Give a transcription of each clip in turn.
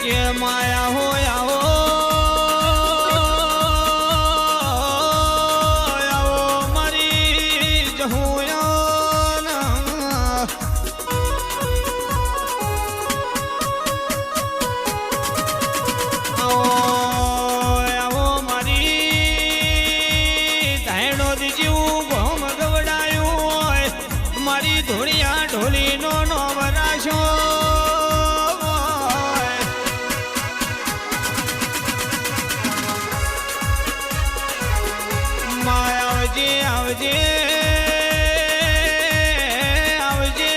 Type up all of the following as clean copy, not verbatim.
એ માયા હોય આવો મારી જહુયા આવો મારી ધાયણો દીજીવું ગોમ ગવડાયું હોય મારી ધોળિયા ઢોલીનો નો વરાશો આવજે આવજે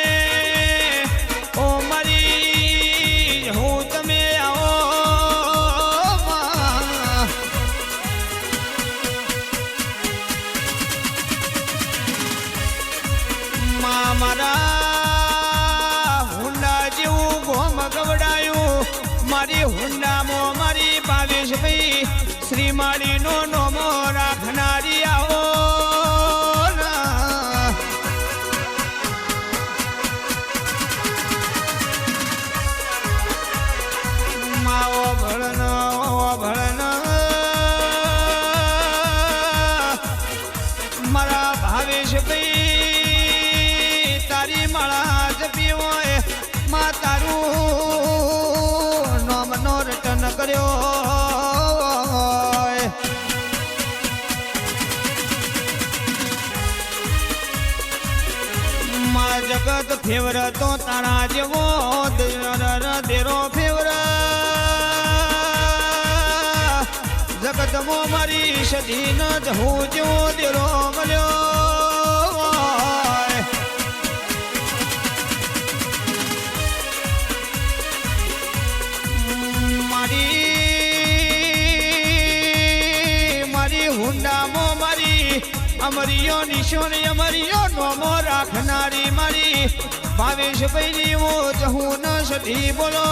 ઓ મારી હું તમે આવો માં મારા હુંડા જેવું ગોમ ગવડાયું મારી હુંડામાં મારી 22 ભાઈ શ્રી માળીનો નોમો રાખનારી આવો મારા ભાવેશ ભાઈ તારી માળા જપી હોય માં તારું નોમનો રટન કર્યો માં જગત ફેવર તો તારા જેવો દેરો ફેવર જગતમો મારી સધી ન જહું જો દેરો મળ્યો મારી હુંડામો મારી અમરિયો નિશોની અમરિયો નોમો રાખનારી મારી 22 ભાઈની હું જહું ન સધી બોલો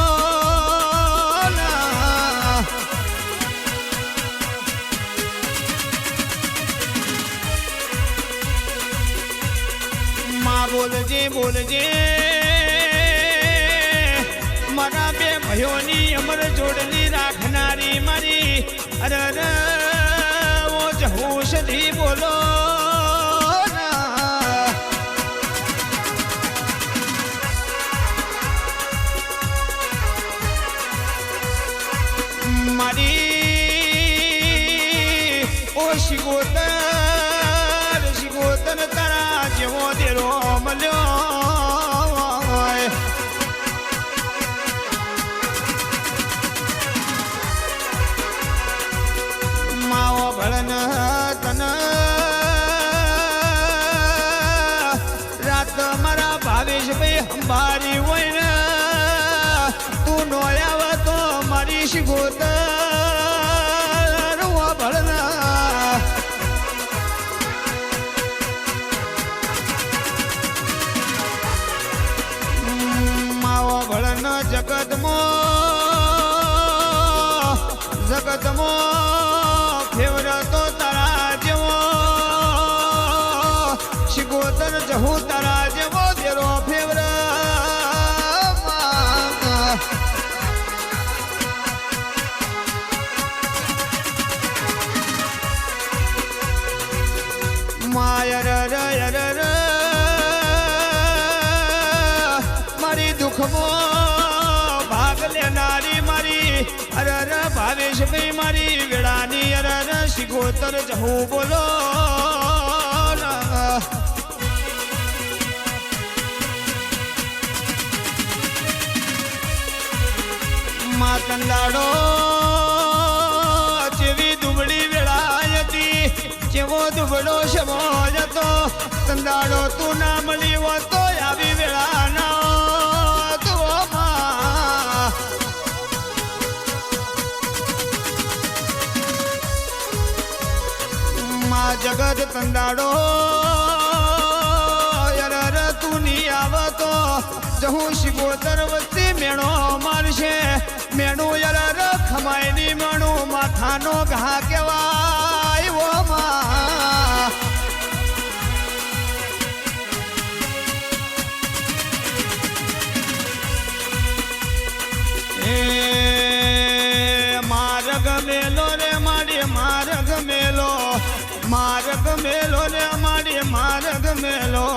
બોલજે બોલજે મારા બે ભાઈઓની અમર જોડની રાખનારી મારી અરર ઓ જહું સધી બોલો મારી ઓ શિગોતર તારા જેવો દેરો મળ્યો માવો ભળન તન રાત મારા 22 ભાઈ અંબારી હોય ને તું નો આવ તો મારી શિગોતર ભળન જગતમો ફેવર તો તારા જેવો શિગોતર જહું તારા જેવો દેરો ફેવર માયર મારી દુઃખમો ભાગ લેનારી મારી અરર 22 ભાઈ મારી વેળાની અરર શિગોતર જહું બોલો માતંદાડો જેવી દુબળી વેળા હતી જેવો દુબળો શમો જતો તંદાડો તું ના મળી હો તો આવી વેળા ના જગત તંદાડો યરર તું ની આવતો જહું શિગોતર વચ્ચે મેણો મારશે મેણું યરર ખમાય ની મણું માથાનો ઘા કેવાય ઓ માં એ મેલો ને અમારી માર્ગ મેલો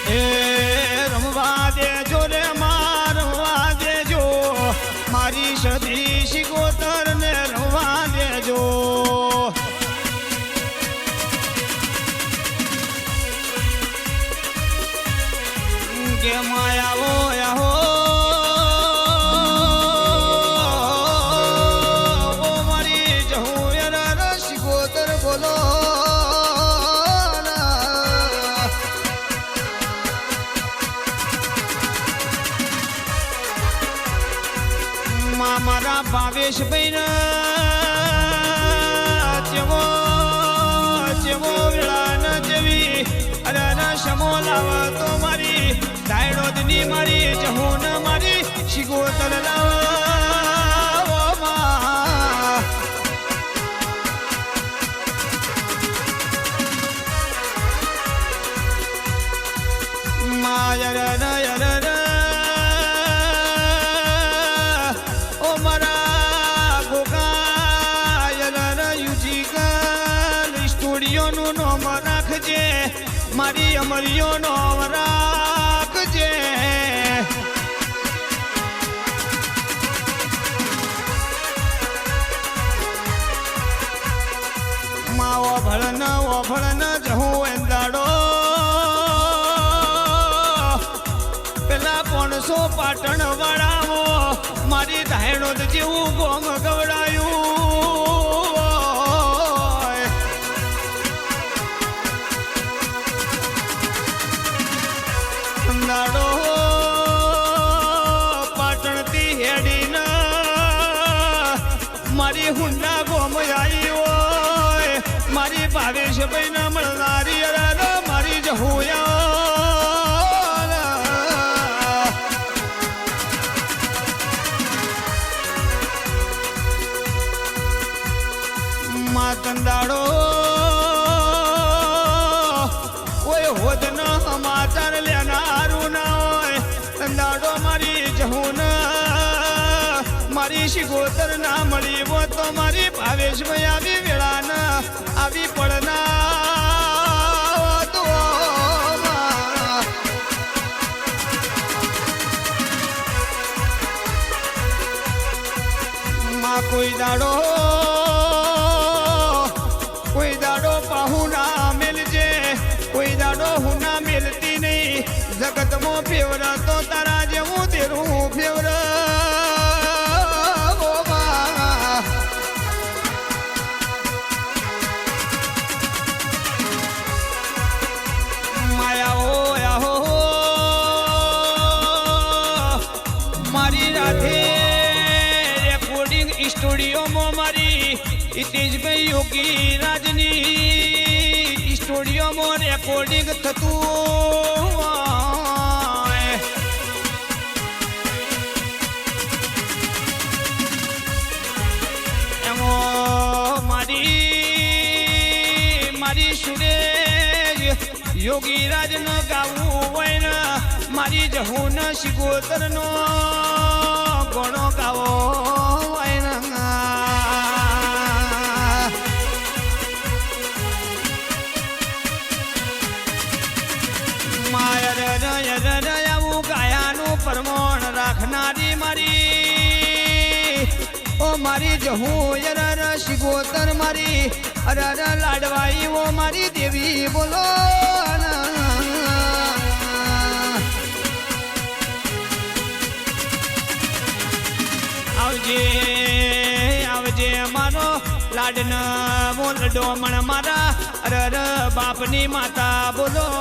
એ રમવા દેજો રે રમવા દેજો મારી સદી શિકોતર ને રમવા દેજો કે માયાવો યાહો ઓ મારી જહું યાર શિકોતર બોલો મારા ભાવેશ ભાઈ જેવો જેવો વેળાન જેવી અરે સમો લાવ તો મારી ધાયડોદની મારી જહુન મારી શિકોતર લાવ માયર નયર મારી અમરીઓ નો રાખજે માવો ભળન જહું એંદાડો પેલા 500 પાટણ વાળાઓ મારી ધાયણો જેવું ગોમ ગવડાયું પાટણથી હેડીને મારી હુંડા ગોમ આવી હોય મારી ભાવેશ ભાઈ ના મળનારી મારી જહુયા માતંદાડો કોઈ હોદ ન સમાચાર લેનારું ના હોય તંદાડો મારી જહું મારી શિકોતર ના મળી હો તો મારી ભાવેશ ભાઈ આવી વેળા ના આવી પડના તો માં કોઈ દાડો પાહુના મેલજે કોઈ દાડો હું ના મેલતી નહીં જગતમાં ફેવરા તો તારા જેવું તેરું ફેવર માયાઓ યાહો મારી રાધે રેકોર્ડિંગ સ્ટુડિયોમાં મારી હિતેશભાઈ યોગી રાજની સ્ટુડિયોમાં રેકોર્ડિંગ થતું એમાં મારી સુરેશ યોગી રાજ ન ગાવું હોય ને મારી જહું શિકોતર નો ઘણો ગાવો હોય ને આવું ગાયાનું પ્રમાણ રાખનારી મારી ઓ મારી જહું યર શિકોતર મારી અરે લાડવાઈ ઓ મારી દેવી બોલો આવજે આવજે મારો લાડના બોલડો મણ મારા અરે બાપની માતા બોલો